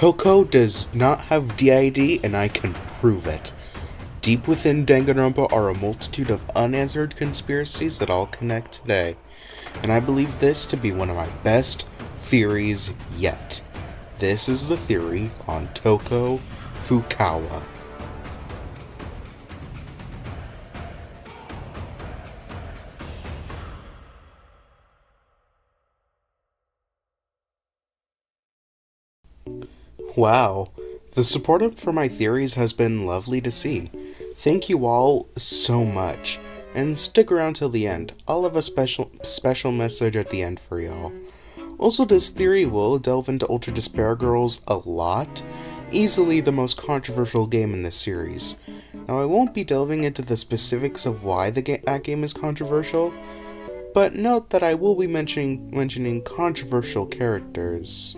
Toko does not have DID, and I can prove it. Deep within Danganronpa are a multitude of unanswered conspiracies that all connect today, and I believe this to be one of my best theories yet. This is the theory on Toko Fukawa. Wow, the support for my theories has been lovely to see. Thank you all so much, and stick around till the end. I'll have a special message at the end for y'all. Also, this theory will delve into Ultra Despair Girls a lot, easily the most controversial game in this series. Now, I won't be delving into the specifics of why that game is controversial, but note that I will be mentioning controversial characters.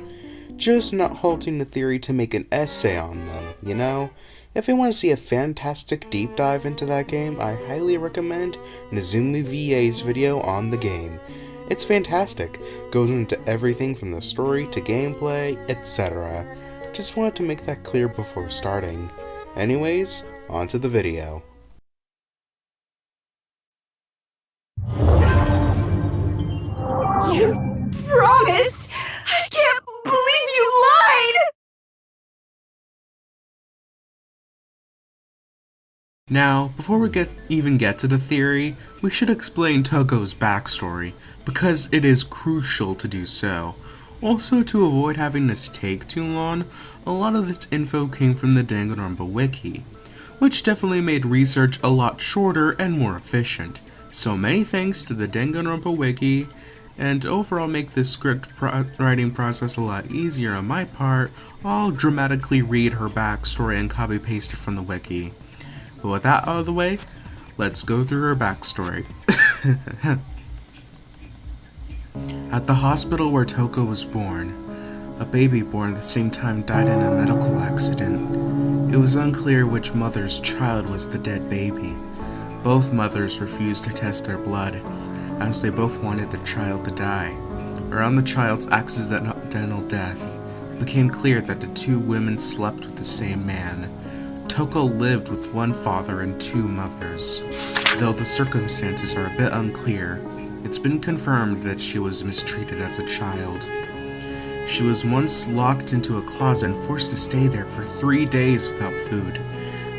Just not halting the theory to make an essay on them, you know? If you want to see a fantastic deep dive into that game, I highly recommend Nezumi VA's video on the game. It's fantastic, goes into everything from the story to gameplay, etc. Just wanted to make that clear before starting. Anyways, on to the video. You promised! I can't believe you lied! Now, before we even get to the theory, we should explain Toko's backstory, because it is crucial to do so. Also, to avoid having this take too long, a lot of this info came from the Danganronpa wiki, which definitely made research a lot shorter and more efficient. So many thanks to the Danganronpa wiki, and overall make this script writing process a lot easier on my part. I'll dramatically read her backstory and copy paste it from the wiki. But with that out of the way, let's go through her backstory. At the hospital where Toko was born, a baby born at the same time died in a medical accident. It was unclear which mother's child was the dead baby. Both mothers refused to test their blood, as they both wanted the child to die. Around the child's accidental death, it became clear that the two women slept with the same man. Toko lived with one father and two mothers. Though the circumstances are a bit unclear, it's been confirmed that she was mistreated as a child. She was once locked into a closet and forced to stay there for 3 days without food.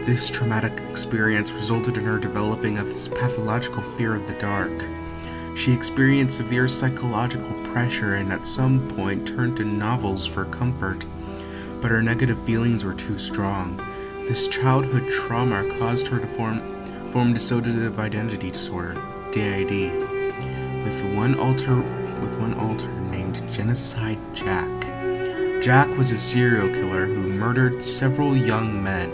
This traumatic experience resulted in her developing a pathological fear of the dark. She experienced severe psychological pressure and at some point turned to novels for comfort, but her negative feelings were too strong. This childhood trauma caused her to form dissociative identity disorder, D.I.D, with one alter named Genocide Jack. Jack was a serial killer who murdered several young men.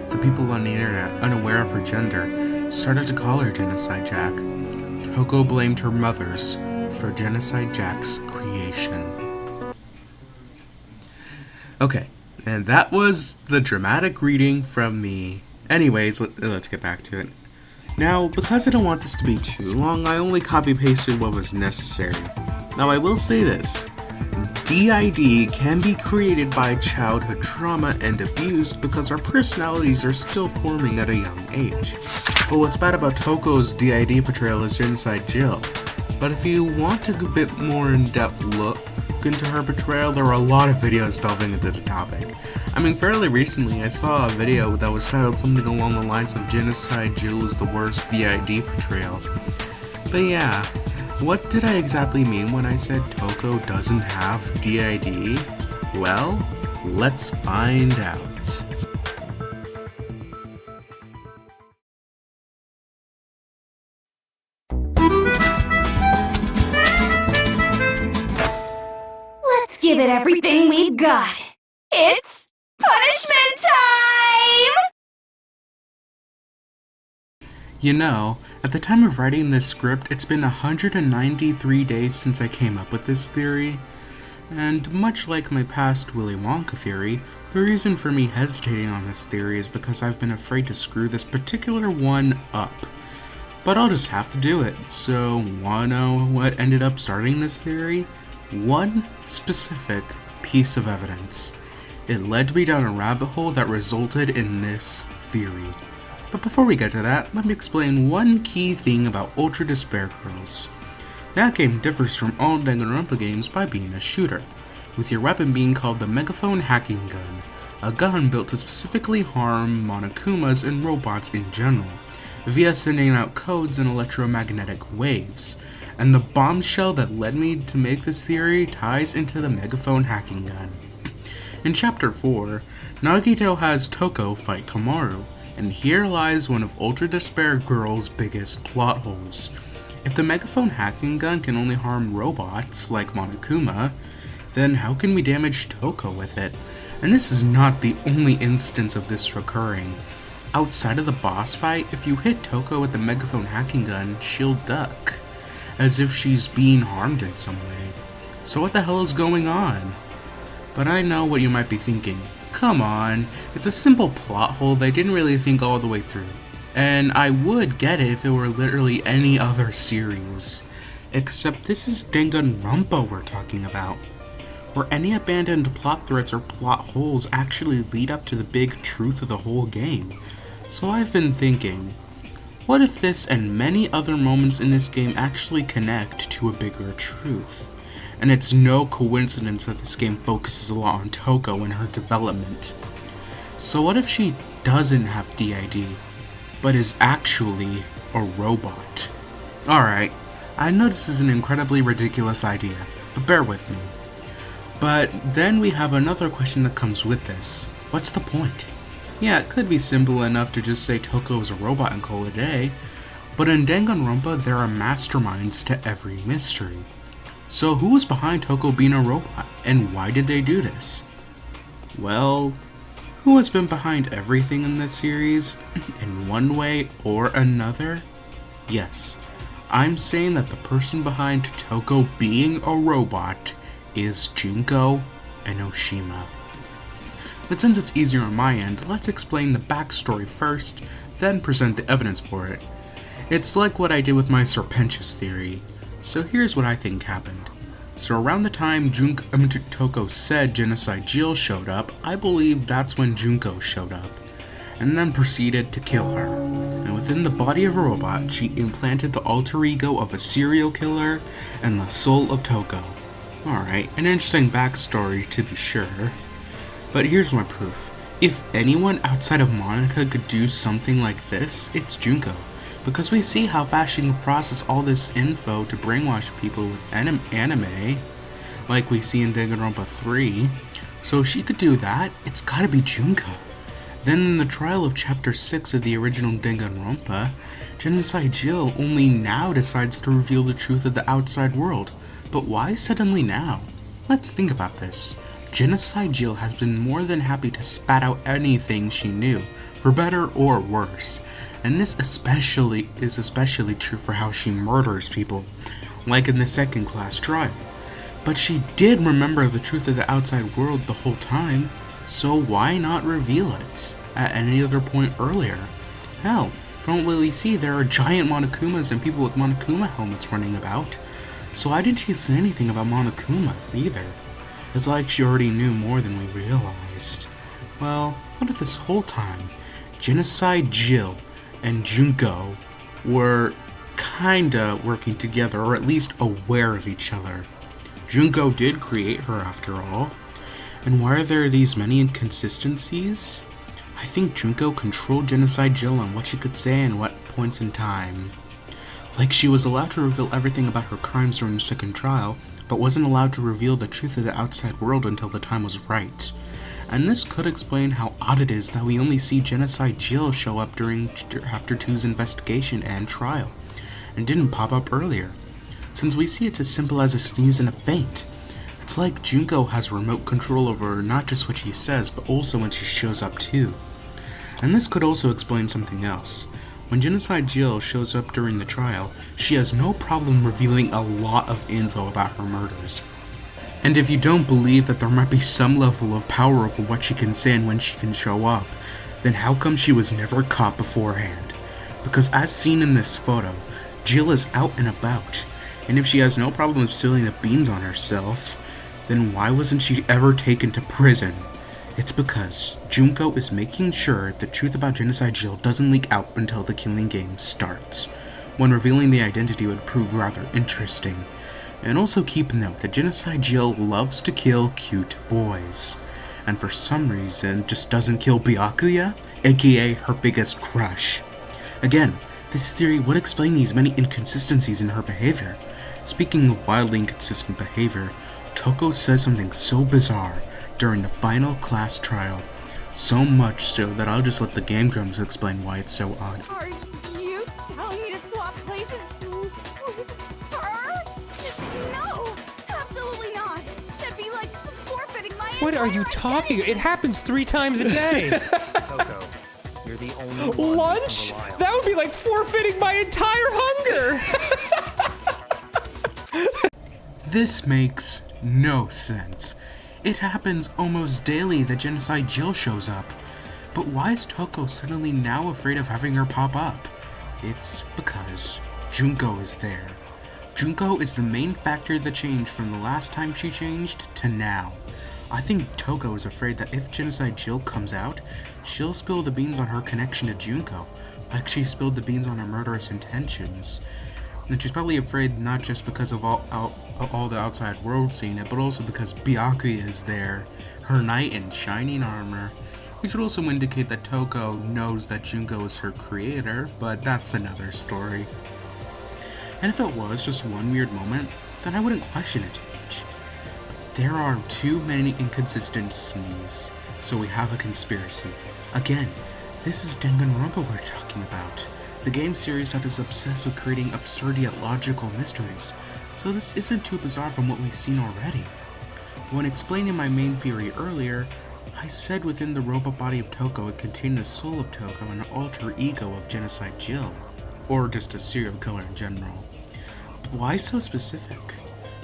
The people on the internet, unaware of her gender, started to call her Genocide Jack. Toko blamed her mothers for Genocide Jack's creation. Okay, and that was the dramatic reading from me. Anyways, let's get back to it. Now, because I don't want this to be too long, I only copy-pasted what was necessary. Now, I will say this. DID can be created by childhood trauma and abuse because our personalities are still forming at a young age. But what's bad about Toko's DID portrayal is Genocide Jill. But if you want a bit more in-depth look into her portrayal, there are a lot of videos delving into the topic. I mean, fairly recently I saw a video that was titled something along the lines of Genocide Jill is the worst DID portrayal. But yeah, what did I exactly mean when I said Toko doesn't have DID? Well, let's find out. Let's give it everything we've got. It's punishment time! You know, at the time of writing this script, it's been 193 days since I came up with this theory, and much like my past Willy Wonka theory, the reason for me hesitating on this theory is because I've been afraid to screw this particular one up. But I'll just have to do it. So, wanna know what ended up starting this theory? One specific piece of evidence. It led me down a rabbit hole that resulted in this theory. But before we get to that, let me explain one key thing about Ultra Despair Girls. That game differs from all Danganronpa games by being a shooter, with your weapon being called the Megaphone Hacking Gun, a gun built to specifically harm Monokumas and robots in general, via sending out codes and electromagnetic waves. And the bombshell that led me to make this theory ties into the Megaphone Hacking Gun. In Chapter 4, Nagito has Toko fight Kamaru, and here lies one of Ultra Despair Girl's biggest plot holes. If the Megaphone Hacking Gun can only harm robots, like Monokuma, then how can we damage Toko with it? And this is not the only instance of this recurring. Outside of the boss fight, if you hit Toko with the Megaphone Hacking Gun, she'll duck, as if she's being harmed in some way. So what the hell is going on? But I know what you might be thinking. Come on, it's a simple plot hole they didn't really think all the way through. And I would get it if it were literally any other series. Except this is Danganronpa we're talking about, where any abandoned plot threads or plot holes actually lead up to the big truth of the whole game. So I've been thinking, what if this and many other moments in this game actually connect to a bigger truth? And it's no coincidence that this game focuses a lot on Toko and her development. So what if she doesn't have D.I.D, but is actually a robot? Alright, I know this is an incredibly ridiculous idea, but bear with me. But then we have another question that comes with this. What's the point? Yeah, it could be simple enough to just say Toko is a robot and call it a day, but in Danganronpa there are masterminds to every mystery. So who was behind Toko being a robot, and why did they do this? Well, who has been behind everything in this series, in one way or another? Yes, I'm saying that the person behind Toko being a robot is Junko and Oshima. But since it's easier on my end, let's explain the backstory first, then present the evidence for it. It's like what I did with my Serpentius theory. So here's what I think happened. So around the time Toko said Genocide Jill showed up, I believe that's when Junko showed up, and then proceeded to kill her. And within the body of a robot, she implanted the alter ego of a serial killer and the soul of Toko. Alright, an interesting backstory to be sure. But here's my proof. If anyone outside of Monica could do something like this, it's Junko. Because we see how fast she can process all this info to brainwash people with anime, like we see in Danganronpa 3. So if she could do that, it's gotta be Junko. Then in the trial of Chapter 6 of the original Danganronpa, Genocide Jill only now decides to reveal the truth of the outside world. But why suddenly now? Let's think about this. Genocide Jill has been more than happy to spat out anything she knew, for better or worse. And this is especially true for how she murders people, like in the second class trial. But she did remember the truth of the outside world the whole time, so why not reveal it at any other point earlier? Hell, from what we see, there are giant Monokumas and people with Monokuma helmets running about, so why didn't she say anything about Monokuma either? It's like she already knew more than we realized. Well, what if this whole time, Genocide Jill and Junko were kinda working together, or at least aware of each other? Junko did create her after all. And why are there these many inconsistencies? I think Junko controlled Genocide Jill on what she could say and what points in time. Like she was allowed to reveal everything about her crimes during the second trial, but wasn't allowed to reveal the truth of the outside world until the time was right. And this could explain how odd it is that we only see Genocide Jill show up during Chapter 2's investigation and trial, and didn't pop up earlier, since we see it's as simple as a sneeze and a faint. It's like Junko has remote control over not just what she says, but also when she shows up too. And this could also explain something else. When Genocide Jill shows up during the trial, she has no problem revealing a lot of info about her murders. And if you don't believe that there might be some level of power over what she can say and when she can show up, then how come she was never caught beforehand? Because as seen in this photo, Jill is out and about, and if she has no problem spilling the beans on herself, then why wasn't she ever taken to prison? It's because Junko is making sure the truth about Genocide Jill doesn't leak out until the killing game starts, when revealing the identity would prove rather interesting. And also keep note that Genocide Jill loves to kill cute boys, and for some reason just doesn't kill Byakuya, aka her biggest crush. Again, this theory would explain these many inconsistencies in her behavior. Speaking of wildly inconsistent behavior, Toko says something so bizarre during the final class trial. So much so that I'll just let the Game Grumps explain why it's so odd. Are you telling me to swap places with her? No, absolutely not. That'd be like forfeiting my What are you entire talking? identity. It happens 3 times a day. Toko, you're the only one Lunch? who can rely on. That would be like forfeiting my entire hunger. This makes no sense. It happens almost daily that Genocide Jill shows up. But why is Toko suddenly now afraid of having her pop up? It's because Junko is there. Junko is the main factor that changed from the last time she changed to now. I think Toko is afraid that if Genocide Jill comes out, she'll spill the beans on her connection to Junko, like she spilled the beans on her murderous intentions. And she's probably afraid not just because of all the outside world seeing it, but also because Byakuya is there, her knight in shining armor, which would also indicate that Toko knows that Junko is her creator, but that's another story. And if it was just one weird moment, then I wouldn't question it too much. But there are too many inconsistencies, so we have a conspiracy. Again, this is Danganronpa we're talking about, the game series that is obsessed with creating absurd yet logical mysteries, so this isn't too bizarre from what we've seen already. When explaining my main theory earlier, I said within the robot body of Toko it contained the soul of Toko and an alter ego of Genocide Jill, or just a serial killer in general. But why so specific?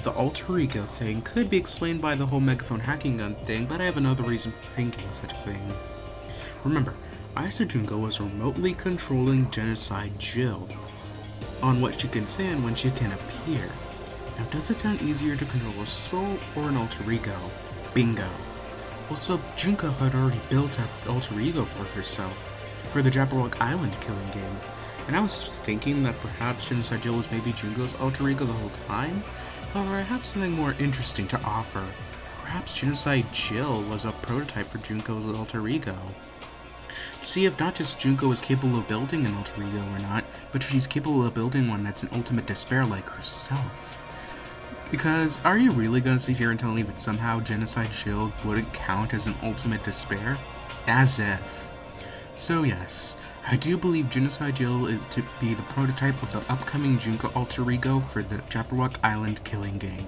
The alter ego thing could be explained by the whole megaphone hacking gun thing, but I have another reason for thinking such a thing. Remember, I said Junko was remotely controlling Genocide Jill on what she can say and when she can appear. Now, does it sound easier to control a soul or an alter ego? Bingo. Also, Junko had already built up alter ego for herself for the Jabberwock Island killing game, and I was thinking that perhaps Genocide Jill was maybe Junko's alter ego the whole time. However, I have something more interesting to offer. Perhaps Genocide Jill was a prototype for Junko's alter ego. See if not just Junko is capable of building an alter ego or not, but if she's capable of building one that's an ultimate despair like herself. Because, are you really gonna sit here and tell me that somehow Genocide Jill wouldn't count as an ultimate despair? As if. So yes, I do believe Genocide Jill is to be the prototype of the upcoming Junko alter ego for the Jabberwock Island killing game.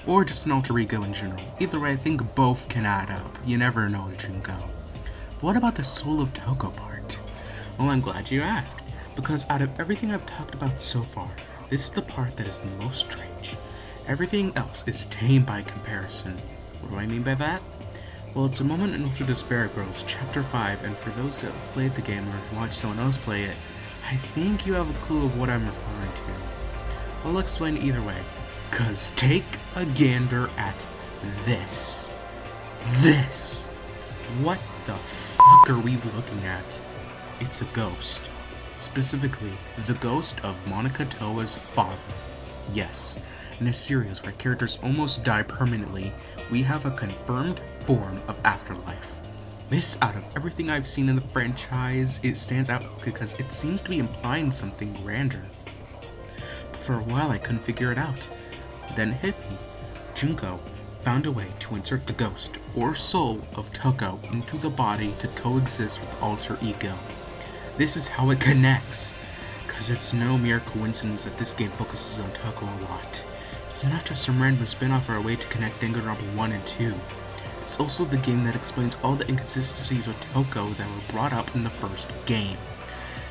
Or just an alter ego in general. Either way, I think both can add up. You never know with Junko. But what about the soul of Toko part? Well, I'm glad you asked, because out of everything I've talked about so far, this is the part that is the most strange. Everything else is tame by comparison. What do I mean by that? Well, it's a moment in which despair grows, Chapter 5, and for those who have played the game or watched someone else play it, I think you have a clue of what I'm referring to. I'll explain it either way, cause take a gander at this. This! What the fuck are we looking at? It's a ghost. Specifically, the ghost of Monica Toa's father. Yes, in a series where characters almost die permanently, we have a confirmed form of afterlife. This, out of everything I've seen in the franchise, it stands out because it seems to be implying something grander. But for a while I couldn't figure it out. Then it hit me. Junko found a way to insert the ghost, or soul, of Toko into the body to coexist with alter ego. This is how it connects, cause it's no mere coincidence that this game focuses on Toko a lot. It's not just some random spin-off or a way to connect Danganronpa 1 and 2. It's also the game that explains all the inconsistencies with Toko that were brought up in the first game.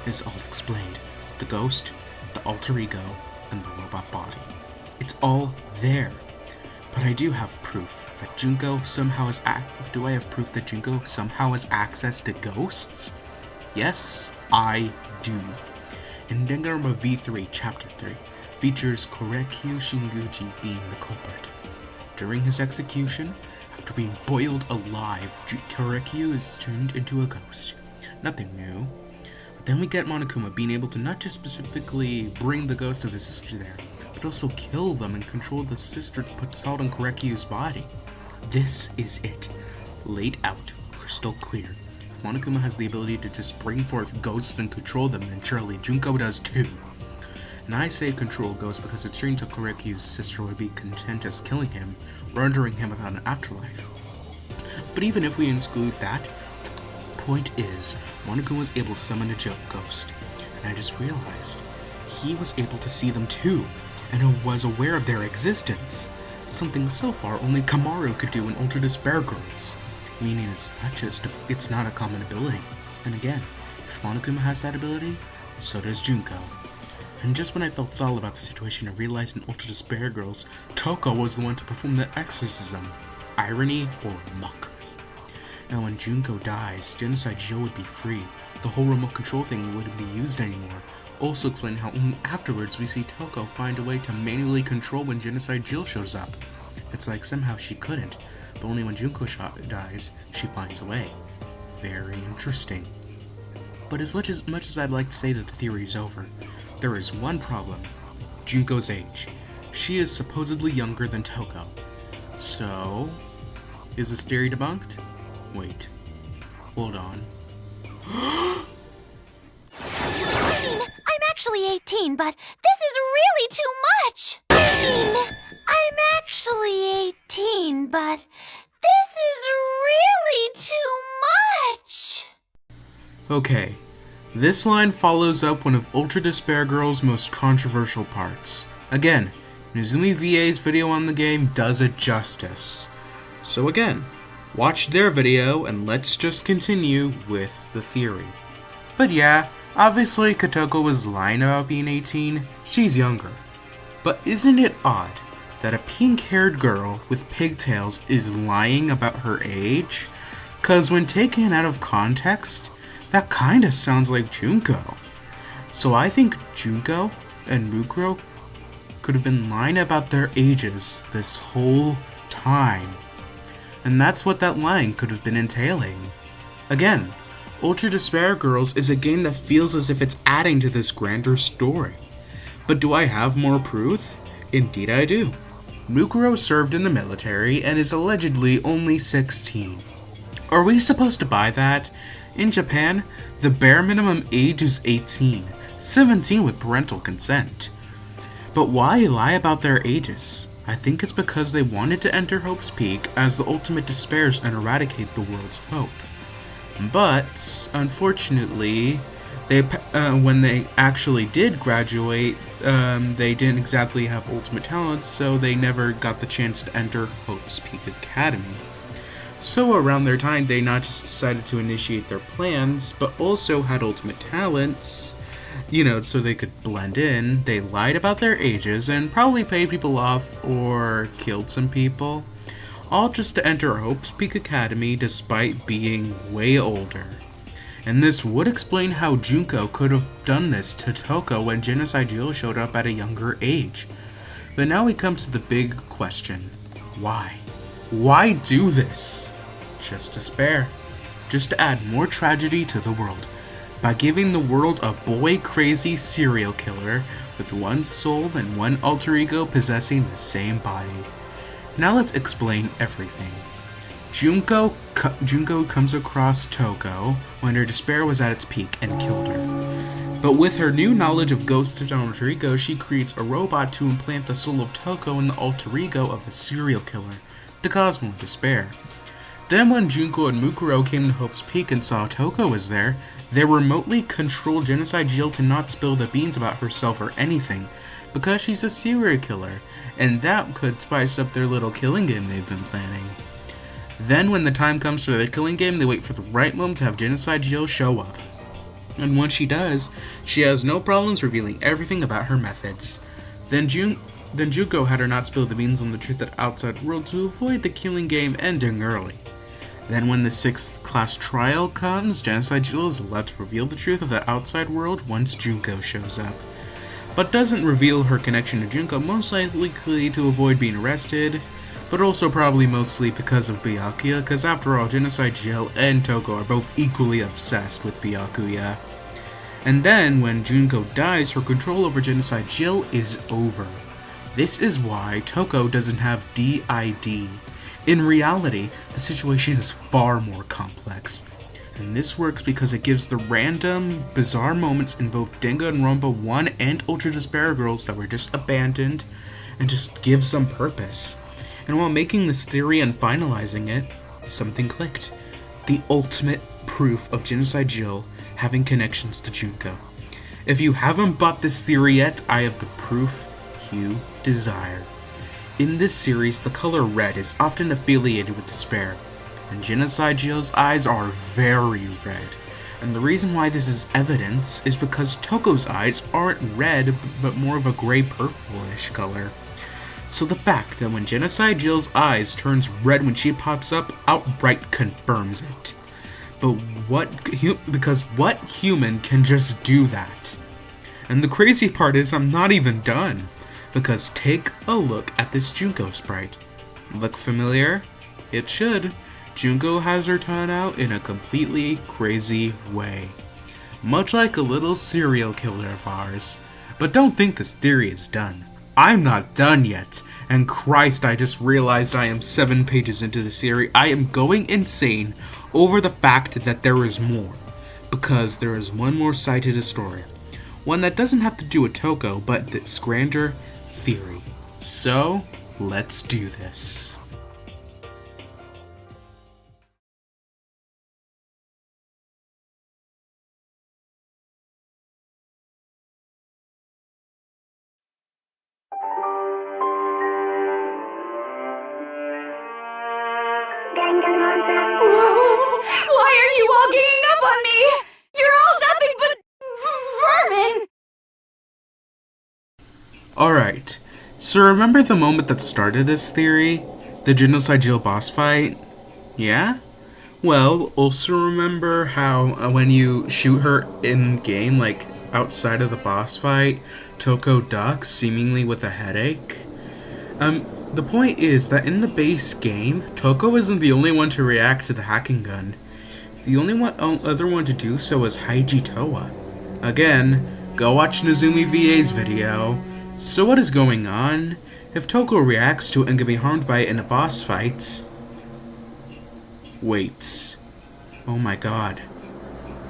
It's all explained. The ghost, the alter ego, and the robot body. It's all there. But I do have proof that Junko somehow has Do I have proof that Junko somehow has access to ghosts? Yes, I do. In Danganronpa V3 Chapter 3, features Korekyu Shinguji being the culprit. During his execution, After being boiled alive, Korekyu is turned into a ghost. Nothing new. But then we get Monokuma being able to not just specifically bring the ghost of his sister there, but also kill them and control the sister to put salt on Korekyu's body. This is it. Laid out, crystal clear. If Monokuma has the ability to just bring forth ghosts and control them, then surely Junko does too. And I say control ghosts because it's strange that Korekyu's sister would be content just killing him, rendering him without an afterlife. But even if we exclude that, point is, Monokuma was able to summon a joke ghost, and I just realized he was able to see them too, and was aware of their existence. Something so far only Kamaru could do in Ultra Despair Girls, meaning it's not a common ability. And again, if Monokuma has that ability, so does Junko. And just when I felt solid about the situation, I realized in Ultra Despair Girls, Toko was the one to perform the exorcism. Irony or mockery. Now when Junko dies, Genocide Jill would be free. The whole remote control thing wouldn't be used anymore. Also explain how only afterwards we see Toko find a way to manually control when Genocide Jill shows up. It's like somehow she couldn't, but only when Junko dies, she finds a way. Very interesting. But as much as I'd like to say that the theory is over, there is one problem. Junko's age. She is supposedly younger than Toko. So, is this theory debunked? Wait. Hold on. I mean, I'm actually 18, but this is really too much! I'm actually 18, but this is really too much! Okay. This line follows up one of Ultra Despair Girls' most controversial parts. Again, Nizumi VA's video on the game does it justice. So again, watch their video and let's just continue with the theory. But yeah, obviously Kotoko was lying about being 18, she's younger. But isn't it odd that a pink-haired girl with pigtails is lying about her age? 'Cause when taken out of context, that kinda sounds like Junko. So I think Junko and Mukuro could have been lying about their ages this whole time. And that's what that lying could have been entailing. Again, Ultra Despair Girls is a game that feels as if it's adding to this grander story. But do I have more proof? Indeed I do. Mukuro served in the military and is allegedly only 16. Are we supposed to buy that? In Japan, the bare minimum age is 18, 17 with parental consent. But why lie about their ages? I think it's because they wanted to enter Hope's Peak as the ultimate despairs and eradicate the world's hope. But, unfortunately, when they actually did graduate, they didn't exactly have ultimate talents, so they never got the chance to enter Hope's Peak Academy. So around their time, they not just decided to initiate their plans, but also had ultimate talents, so they could blend in. They lied about their ages and probably paid people off or killed some people, all just to enter Hope's Peak Academy despite being way older. And this would explain how Junko could have done this to Toko when Genocide Jill showed up at a younger age. But now we come to the big question. Why? Why do this? Just despair. Just to add more tragedy to the world. By giving the world a boy-crazy serial killer with one soul and one alter ego possessing the same body. Now let's explain everything. Junko comes across Toko when her despair was at its peak and killed her. But with her new knowledge of ghosts and alter ego, she creates a robot to implant the soul of Toko in the alter ego of a serial killer, to cause more despair. Then when Junko and Mukuro came to Hope's Peak and saw Toko was there, they remotely controlled Genocide Jill to not spill the beans about herself or anything, because she's a serial killer, and that could spice up their little killing game they've been planning. Then when the time comes for their killing game, they wait for the right moment to have Genocide Jill show up. And once she does, she has no problems revealing everything about her methods. Then Junko had her not spill the beans on the truth at outside world to avoid the killing game ending early. Then when the 6th class trial comes, Genocide Jill is allowed to reveal the truth of the outside world once Junko shows up. But doesn't reveal her connection to Junko, most likely to avoid being arrested. but also probably mostly because of Byakuya, because after all, Genocide Jill and Toko are both equally obsessed with Byakuya. And then, when Junko dies, her control over Genocide Jill is over. This is why Toko doesn't have D.I.D. In reality, the situation is far more complex. And this works because it gives the random, bizarre moments in both Danganronpa 1 and Ultra Despair Girls that were just abandoned, and just gives them purpose. And while making this theory and finalizing it, something clicked. The ultimate proof of Genocide Jill having connections to Junko. If you haven't bought this theory yet, I have the proof you desire. In this series, the color red is often affiliated with despair, and Genocide Jill's eyes are very red. And the reason why this is evidence is because Toko's eyes aren't red, but more of a gray purplish color. So the fact that when Genocide Jill's eyes turns red when she pops up outright confirms it. But because what human can just do that? And the crazy part is I'm not even done. Because take a look at this Junko sprite. Look familiar? It should. Junko has her tongue out in a completely crazy way. Much like a little serial killer of ours. But don't think this theory is done. I'm not done yet. And Christ, I just realized I am 7 pages into the series. I am going insane over the fact that there is more. Because there is one more side to the story. One that doesn't have to do with Toko, but this grander theory. So, let's do this. Whoa! Why are you all ganging up on me? You're all nothing but vermin! Alright, so remember the moment that started this theory? The Genocide Jill boss fight? Yeah? Well, also remember how when you shoot her in-game, like outside of the boss fight, Toko ducks, seemingly with a headache? The point is that in the base game, Toko isn't the only one to react to the hacking gun. The only other one to do so is Haiji Toa. Again, go watch Nozumi VA's video. So what is going on? If Toko reacts to it and can be harmed by it in a boss fight... Wait. Oh my god.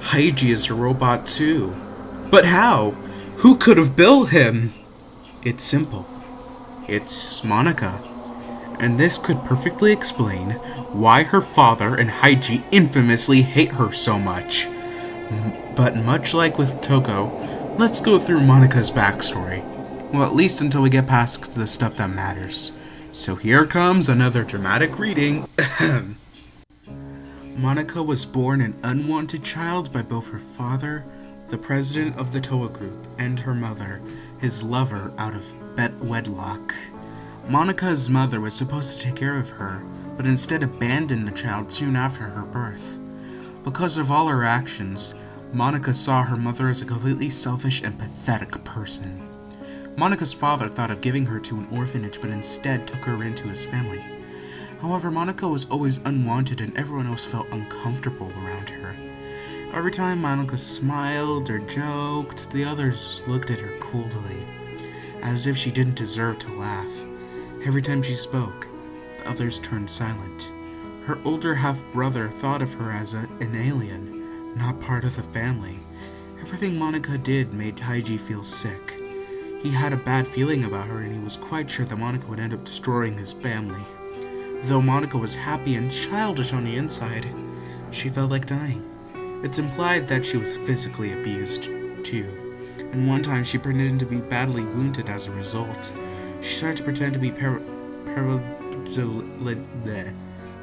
Haiji is a robot too. But how? Who could have built him? It's simple. It's Monica. And this could perfectly explain why her father and Haiji infamously hate her so much. But much like with Toko, let's go through Monica's backstory. Well, at least until we get past the stuff that matters. So here comes another dramatic reading. Monica was born an unwanted child by both her father, the president of the Toa group, and her mother, his lover, out of wedlock. Monica's mother was supposed to take care of her, but instead abandoned the child soon after her birth. Because of all her actions, Monica saw her mother as a completely selfish and pathetic person. Monica's father thought of giving her to an orphanage, but instead took her into his family. However, Monica was always unwanted and everyone else felt uncomfortable around her. Every time Monica smiled or joked, the others looked at her coldly, as if she didn't deserve to laugh. Every time she spoke, the others turned silent. Her older half-brother thought of her as an alien, not part of the family. Everything Monica did made Haiji feel sick. He had a bad feeling about her and he was quite sure that Monica would end up destroying his family. Though Monica was happy and childish on the inside, she felt like dying. It's implied that she was physically abused, too. And one time she pretended to be badly wounded as a result. She started to pretend to be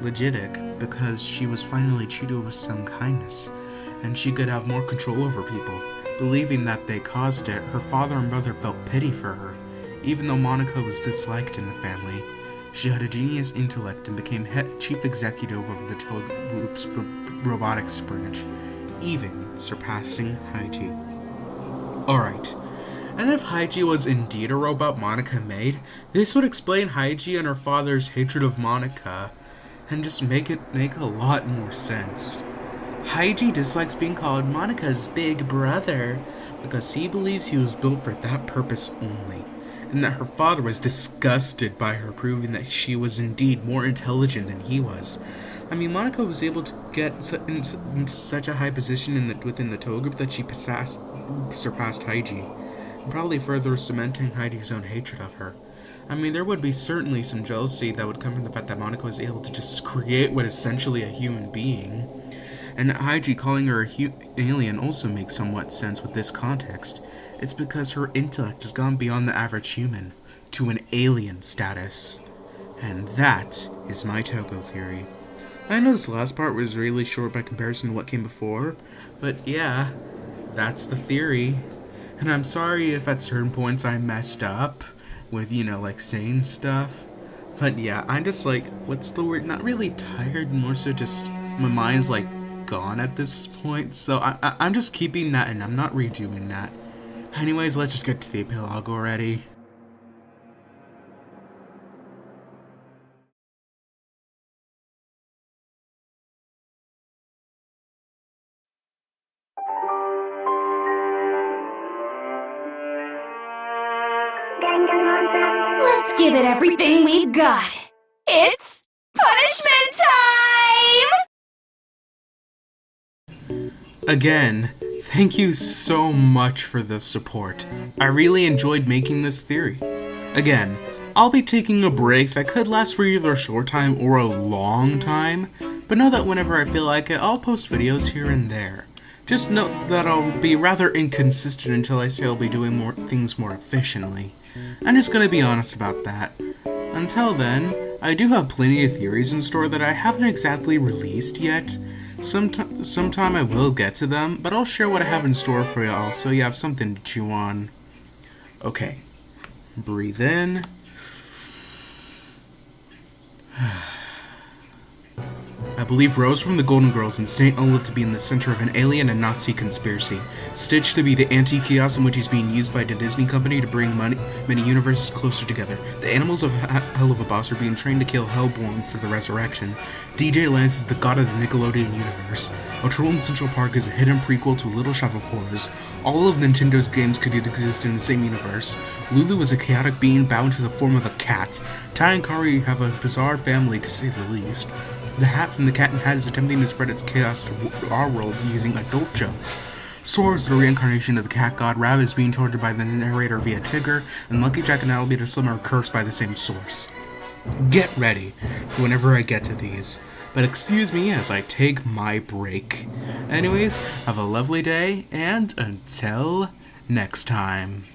legitic because she was finally treated with some kindness, and she could have more control over people. Believing that they caused it, her father and brother felt pity for her. Even though Monica was disliked in the family, she had a genius intellect and became chief executive of the Toa Group's robotics branch, even surpassing Haiji. Alright, And if Haiji was indeed a robot Monica made, this would explain Haiji and her father's hatred of Monica, and just make a lot more sense. Haiji dislikes being called Monica's big brother because he believes he was built for that purpose only, and that her father was disgusted by her proving that she was indeed more intelligent than he was. I mean, Monica was able to get into such a high position within the Toga group that she surpassed Haiji, probably further cementing Heiji's own hatred of her. I mean, there would be certainly some jealousy that would come from the fact that Monica was able to just create what is essentially a human being. And Haiji calling her an alien also makes somewhat sense with this context. It's because her intellect has gone beyond the average human to an alien status. And that is my Toko theory. I know this last part was really short by comparison to what came before, but yeah, that's the theory. And I'm sorry if at certain points I messed up with, like saying stuff. But yeah, I'm just like, what's the word? Not really tired, more so just my mind's like gone at this point. So I'm just keeping that and I'm not redoing that. Anyways, let's just get to the epilogue already. Let's give it everything we've got. It's punishment time! Again, thank you so much for the support. I really enjoyed making this theory. Again, I'll be taking a break that could last for either a short time or a long time, but know that whenever I feel like it, I'll post videos here and there. Just note that I'll be rather inconsistent until I say I'll be doing things more efficiently. I'm just gonna be honest about that. Until then, I do have plenty of theories in store that I haven't exactly released yet. Sometime I will get to them, but I'll share what I have in store for y'all so you have something to chew on. Okay, breathe in. I believe Rose from the Golden Girls and Saint Olaf to be in the center of an alien and Nazi conspiracy. Stitch to be the anti-chaos in which he's being used by the Disney company to bring many universes closer together. The animals of Hell of a Boss are being trained to kill Hellborn for the resurrection. DJ Lance is the god of the Nickelodeon universe. A Troll in Central Park is a hidden prequel to Little Shop of Horrors. All of Nintendo's games could exist in the same universe. Lulu is a chaotic being bound to the form of a cat. Tai and Kari have a bizarre family to say the least. The Hat from the Cat in Hat is attempting to spread its chaos to our world using adult jokes. Sora is the reincarnation of the cat god, Rav is being tortured by the narrator via Tigger, and Lucky Jack and Alabita Slim are cursed by the same source. Get ready for whenever I get to these, but excuse me as I take my break. Anyways, have a lovely day, and until next time.